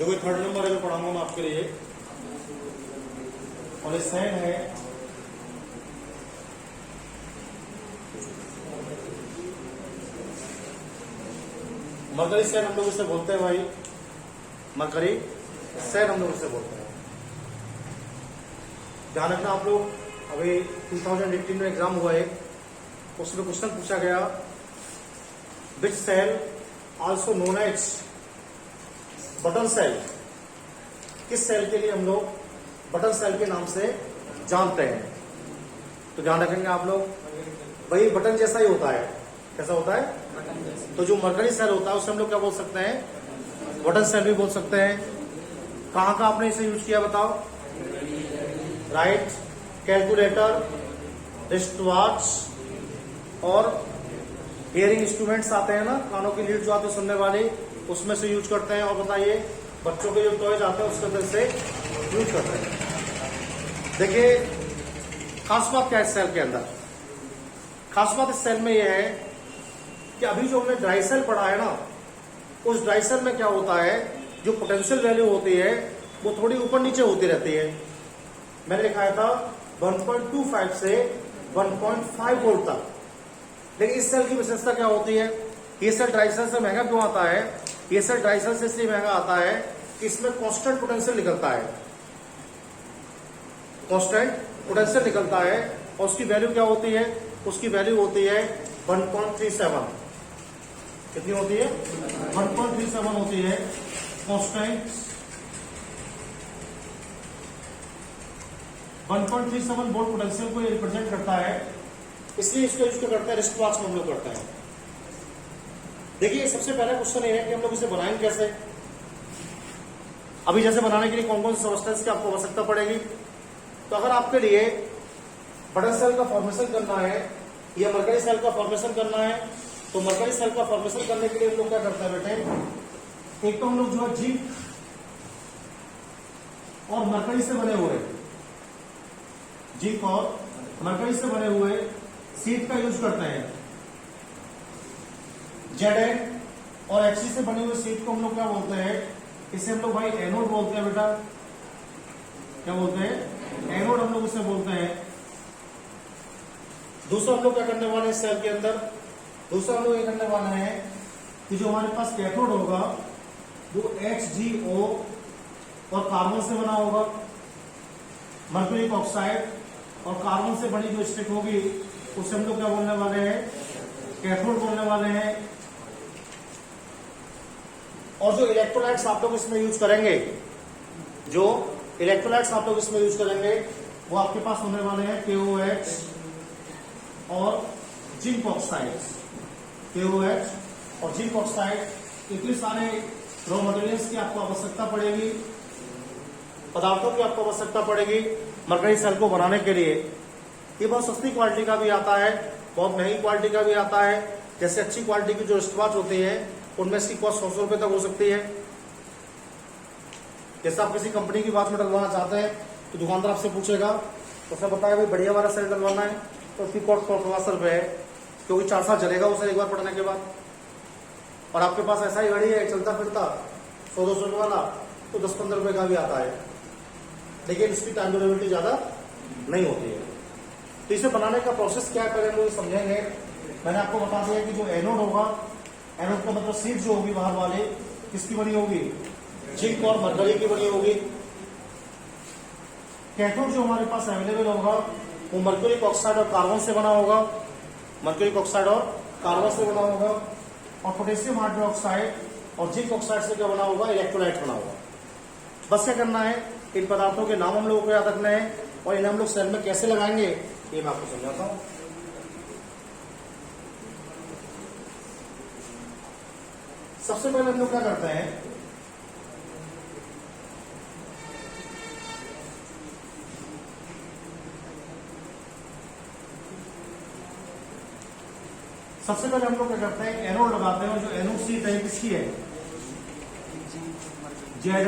देखो 3rd number अगर पढ़ाऊंगा मैं आपके लिए, और ये सेल है मरकरी सेल, हम लोग इसे बोलते हैं भाई मरकरी सेल, हम लोग इसे बोलते हैं। ध्यान रखना आप लोग, अभी 2018 में एग्जाम हुआ है, उसमें क्वेश्चन पूछा गया which cell also known as button cell, किस सेल के लिए हम लोग बटन सेल के नाम से जानते हैं। तो ध्यान रखेंगे आप लोग, वही बटन जैसा ही होता है। कैसा होता है? तो जो मरकरी सेल होता है उसे हम लोग क्या बोल सकते हैं? बटन सेल भी बोल सकते हैं। कहां का आपने इसे यूज किया बताओ? राइट, कैलकुलेटर, रिस्ट वॉच और हियरिंग इंस्ट्रूमेंट्स आते हैं ना, कानों की लीड जो आते हैं सुनने वाली, उसमें से यूज करते हैं। और बताइए बच्चों के जो टॉयज आते हैं उसके अंदर से यूज करते हैं। देखिए खास बात क्या है इस सेल के अंदर? खास बात इस सेल में यह है कि अभी जो हमने ड्राई सेल पढ़ा है ना, उस ड्राई सेल में क्या होता है, जो पोटेंशियल वैल्यू होती है वो थोड़ी ऊपर नीचे होती रहती है। मैंने दिखाया था 1.25 से 1.5 वोल्ट तक। लेकिन इस सेल की विशेषता क्या होती है? ये सेल ड्राई सेल से महंगा क्यों आता है? ये सेल ड्राई सेल से इसलिए महंगा आता है कि इसमें कांस्टेंट पोटेंशियल निकलता है, कांस्टेंट पोटेंशियल निकलता है। और उसकी वैल्यू क्या होती है? उसकी वैल्यू होती है 1.37। कितनी होती है? 1.37 होती है कांस्टेंट। 1.37 वोल्ट पोटेंशियल को ये रिप्रेजेंट करता है, इसलिए इसको यूज करते हैं, रिस्ट वॉच में हम लोग करते हैं। देखिए सबसे पहला क्वेश्चन ये है कि हम लोग इसे बनाएंगे कैसे। अभी जैसे बनाने के लिए कौन कौन से सब्सटेंस की आपको आवश्यकता पड़ेगी। तो अगर आपके लिए बटन सेल का फॉर्मेशन करना है या मरकरी सेल का फॉर्मेशन करना है, तो मरकरी सेल का फॉर्मेशन करने के लिए हम लोग क्या करते हैं बेटे? एक तो हम लोग जो है जिंक और मरकरी से बने हुए, जिंक और मरकरी से बने हुए सीट का यूज करते हैं। Zn और Hg से बनी हुई सीट को हम लोग क्या बोलते हैं? इसे हम लोग भाई एनोड बोलते हैं बेटा। क्या बोलते हैं? एनोड हम लोग इसे बोलते हैं। दूसरा हम लोग क्या करने वाले हैं सेल के अंदर? दूसरा हम लोग ये करने वाले हैं कि जो हमारे पास कैथोड होगा वो HgO और कार्बन से बना होगा, मर्क्यूरिक ऑक्साइड और कार्बन से बनी जो स्टिक होगी उसे हम लोग क्या बोलने वाले हैं? कैथोड बोलने वाले हैं। और जो इलेक्ट्रोलाइट्स आप लोग इसमें यूज करेंगे, जो इलेक्ट्रोलाइट्स आप लोग इसमें यूज करेंगे वो आपके पास होने वाले हैं KOH और जिंक ऑक्साइड। KOH और जिंक ऑक्साइड, इतने सारे रॉ मटेरियल्स की आपको आवश्यकता पड़ेगी, पदार्थों की आपको आवश्यकता पड़ेगी मरकरी सेल को बनाने के लिए। ये बहुत सस्ती क्वालिटी का भी आता है, बहुत महंगी क्वालिटी का भी आता है। जैसे अच्छी क्वालिटी की जो रिस्टवॉच होती है उनमें इसकी कॉस्ट 100 रुपए तक हो सकती है। जैसे आप किसी कंपनी की वॉच में डलवाना चाहते हैं तो दुकानदार आपसे पूछेगा, तो उसने बताया भाई बढ़िया वाला सेल डलवाना है तो उसकी कॉस्ट 100 रुपए है, क्योंकि 4 साल चलेगा उसे एक बार पढ़ने के बाद। और आपके पास ऐसा ही घड़ी है चलता फिरता 100-200 रुपए वाला, तो 10-15 रुपए का भी आता है, लेकिन इसकी टाइम ड्यूरेबिलिटी ज्यादा नहीं होती है। तो इसे बनाने का प्रोसेस क्या है पहले हम लोग समझेंगे। मैंने आपको बता दिया कि जो एनोड होगा, एनोड का मतलब सीट जो होगी बाहर वाले, किसकी बनी होगी? जिंक और मरकरी की बनी होगी। कैथोड जो हमारे पास अवेलेबल होगा वो मर्क्यूरिक ऑक्साइड और कार्बन से बना होगा, मर्क्यूरिक ऑक्साइड और कार्बन से बना होगा। और पोटेशियम हाइड्रोक्साइड और जिंक ऑक्साइड से क्या बना होगा? इलेक्ट्रोलाइट बना होगा। बस क्या करना है, इन पदार्थों के नाम हम लोगों को याद रखना है और इन्हें हम लोग सेल में कैसे लगाएंगे ये मैं आपको समझाता हूं। सबसे पहले हम लोग क्या करते हैं, सबसे पहले हम लोग क्या करते हैं, एनोड लगाते हैं। और जो एनोड सीट है किसकी है? Zn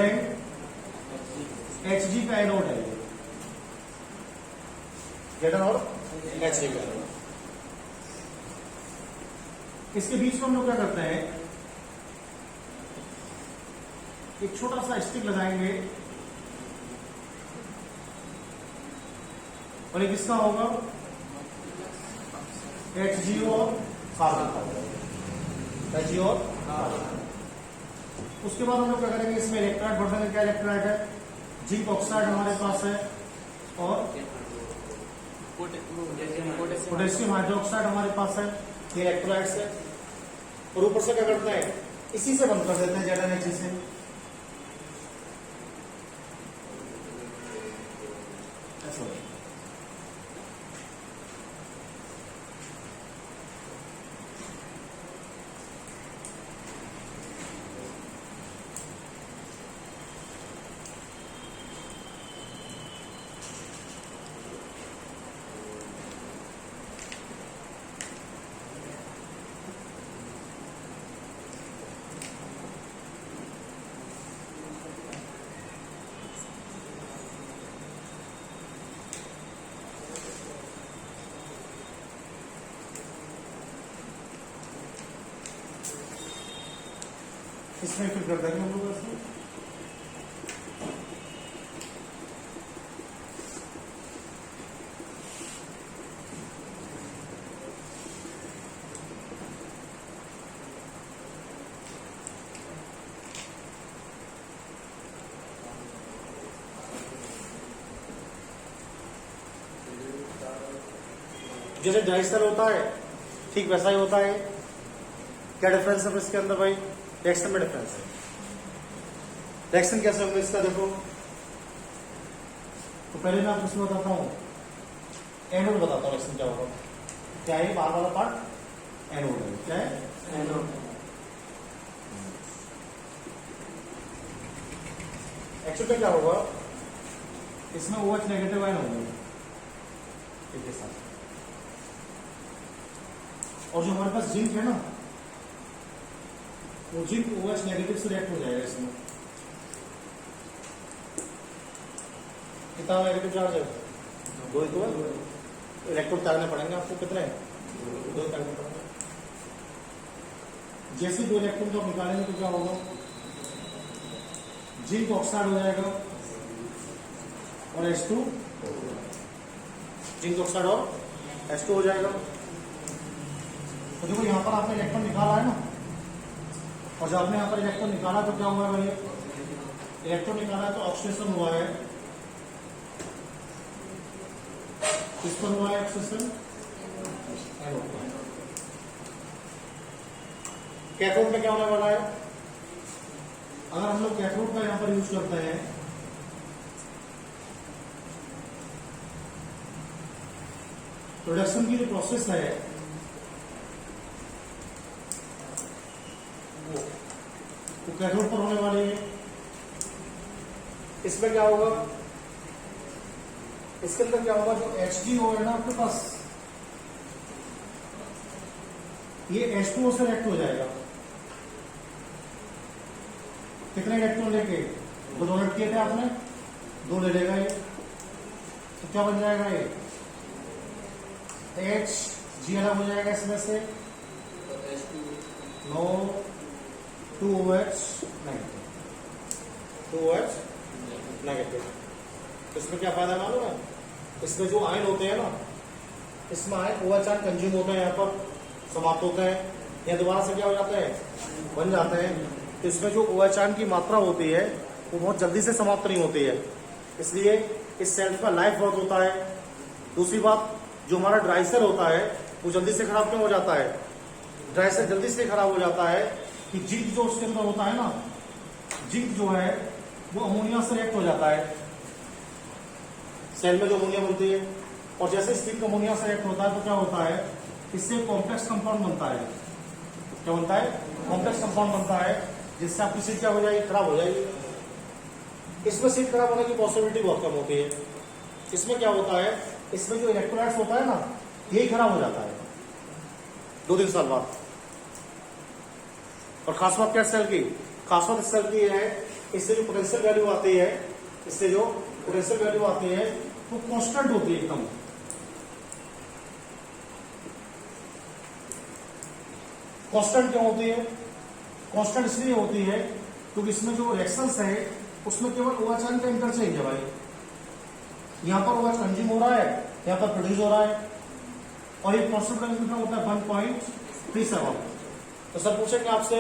Hg का एनोड है, Zn और Hg का एनोड। इसके बीच में हम लोग क्या करते हैं, एक छोटा सा स्टिक लगाएंगे और ये किसका होगा, HgO और कार्बन का होगा, HgO और कार्बन। उसके बाद हम लोग क्या करेंगे, इसमें इलेक्ट्रोलाइट भर देंगे। क्या इलेक्ट्रोलाइट है, जिंक ऑक्साइड हमारे पास है और पोटेशियम हाइड्रोक्साइड हमारे पास है, ये इलेक्ट्रोलाइट्स है। और ऊपर से क्या करते हैं, इसी से बंद कर देते हैं ZnH से। इसमें फिर कर देंगे हम लोग इसमें। जैसे डाइस्टर होता है ठीक वैसा ही होता है। क्या डिफरेंस है इसके अंदर भाई, रिएक्शन में डिफरेंस है। रिएक्शन कैसे होगा इसका देखो, तो पहले मैं आपको इसमें बताता हूँ, एनोड बताता हूँ रिएक्शन क्या होगा। क्या है बाहर वाला पार्ट, एनोड है। क्या है, एनोड। एक्चुअली क्या होगा, इसमें OH नेगेटिव आयन होंगे इसके साथ, और जो हमारे पास जिंक है ना, वो जिंक OH नेगेटिव से रिएक्ट हो जाएगा इसमें। कितना नेगेटिव चार्ज है, 2 इलेक्ट्रॉन त्यागने पड़ेंगे आपको। कितने, 2 त्यागने पड़ेंगे। जैसे 2 इलेक्ट्रॉन को निकालेंगे तो क्या होगा, जिंक ऑक्साइड हो जाएगा और H2, जिंक ऑक्साइड और H2 हो जाएगा। तो देखो यहाँ पर आपने इलेक्ट्रॉन निकाला है ना, और जब आपने यहाँ पर इलेक्ट्रॉन निकाला तो क्या हुआ है भाई, इलेक्ट्रॉन निकाला तो ऑक्सीडेशन हुआ है, किस पर हुआ है ऑक्सीडेशन, कैथोड में क्या होने वाला है। अगर हम लोग कैथोड का यहाँ पर यूज करते हैं, प्रोडक्शन की जो प्रोसेस है वो कैथोड पर होने वाली है। इसमें क्या होगा, इसके अंदर क्या होगा, जो HgO है ना आपके पास, ये H2O से रिएक्ट हो जाएगा। कितने इलेक्ट्रॉन लेके, 2 डोनेट किए थे आपने, 2 ले लेगा ये, तो क्या बन जाएगा, ये Hg अलग हो जाएगा इसमें से, no 2OH negative, 2OH negative. इसमें क्या फायदा मालूम है, इसमें जो आयन होते हैं ना, इसमें आयन OH आयन कंज्यूम होते हैं, यहाँ पर समाप्त होते हैं, या दोबारा से क्या हो जाते हैं, बन जाते हैं। तो इसमें जो OH आयन की मात्रा होती है वो बहुत जल्दी से समाप्त नहीं होती है, इसलिए इस सेल का लाइफ बहुत होता है। दूसरी बात, जो हमारा ड्राइसर होता है वो जल्दी से खराब क्यों हो जाता है, ड्राइसर जल्दी से खराब हो जाता है कि जिंक जो उसके अंदर होता है ना, जिंक जो है वो अमोनिया से रिएक्ट हो जाता है। सेल में जो अमोनिया बनती है, और जैसे स्टील अमोनिया से रिएक्ट होता है तो क्या होता है, इससे कॉम्प्लेक्स कंपाउंड बनता है। क्या बनता है, कॉम्प्लेक्स कंपाउंड बनता है, जिससे आपकी सीट क्या हो जाएगी, खराब हो जाएगी। इसमें सीट खराब होने की पॉसिबिलिटी बहुत कम होती है। इसमें क्या होता है, इसमें जो इलेक्ट्रोलाइट्स होता है ना, यही खराब हो जाता है 2-3 साल बाद। और खास बात क्या सेल की, खास बात सेल की है, इससे जो पोटेंशियल वैल्यू आती है, इससे जो पोटेंशियल वैल्यू आती है वो कांस्टेंट होती है एकदम। कांस्टेंट क्यों होती है, कांस्टेंट इसलिए होती है क्योंकि इसमें जो रिएक्शंस है उसमें केवल OH आयन का इंटरचेंज है भाई। यहाँ पर OH कंज्यूम हो रहा है, यहाँ पर प्रोड्यूस हो रहा है, और ये कॉन्स्टेंट वैल्यू कितना होता है 1.37। तो सर पूछेंगे आपसे,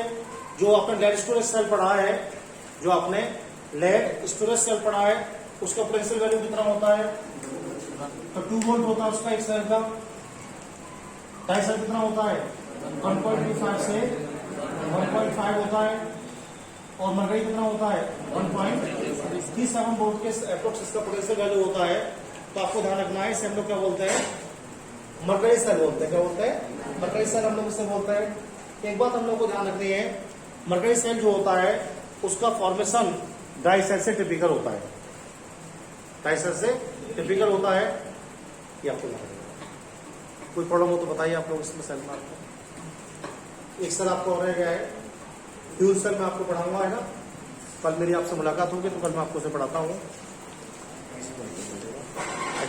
जो आपने लेड स्टोरेज सेल पढ़ा है, जो आपने लेड स्टोरेज सेल पढ़ा है, उसका पोटेंशियल वैल्यू कितना होता है? तो 2 वोल्ट होता है उसका एक सेल का। डाइसेल कितना होता है? 1.25 से 1.5 होता है, और मरकरी कितना होता है? 1.37 वोल्ट के अप्रोक्स इसका पोटेंशियल वैल्यू होता है। तो आपको ध्यान रखना है, इसे हम लोग क्या बोलते हैं? मरकरी सेल बोलते हैं। क्या बोलते हैं? मरकरी सेल हम लोग इसे बोलते हैं। एक बात हम लोग को ध्यान रखनी है, मरकरी सेल जो होता है उसका फॉर्मेशन ड्राई सेल से टिपिकल होता है। ड्राई सेल से टिपिकल होता है, ये आपको ध्यान रखना। कोई प्रॉब्लम हो तो बताइए आप लोग इसमें सेल में। आपको एक सेल आपको और रह गया है, फ्यूल सेल में आपको पढ़ाऊंगा, है ना? कल मेरी आपसे मुलाकात होगी तो कल मैं आपको उसे पढ़ाता हूँ।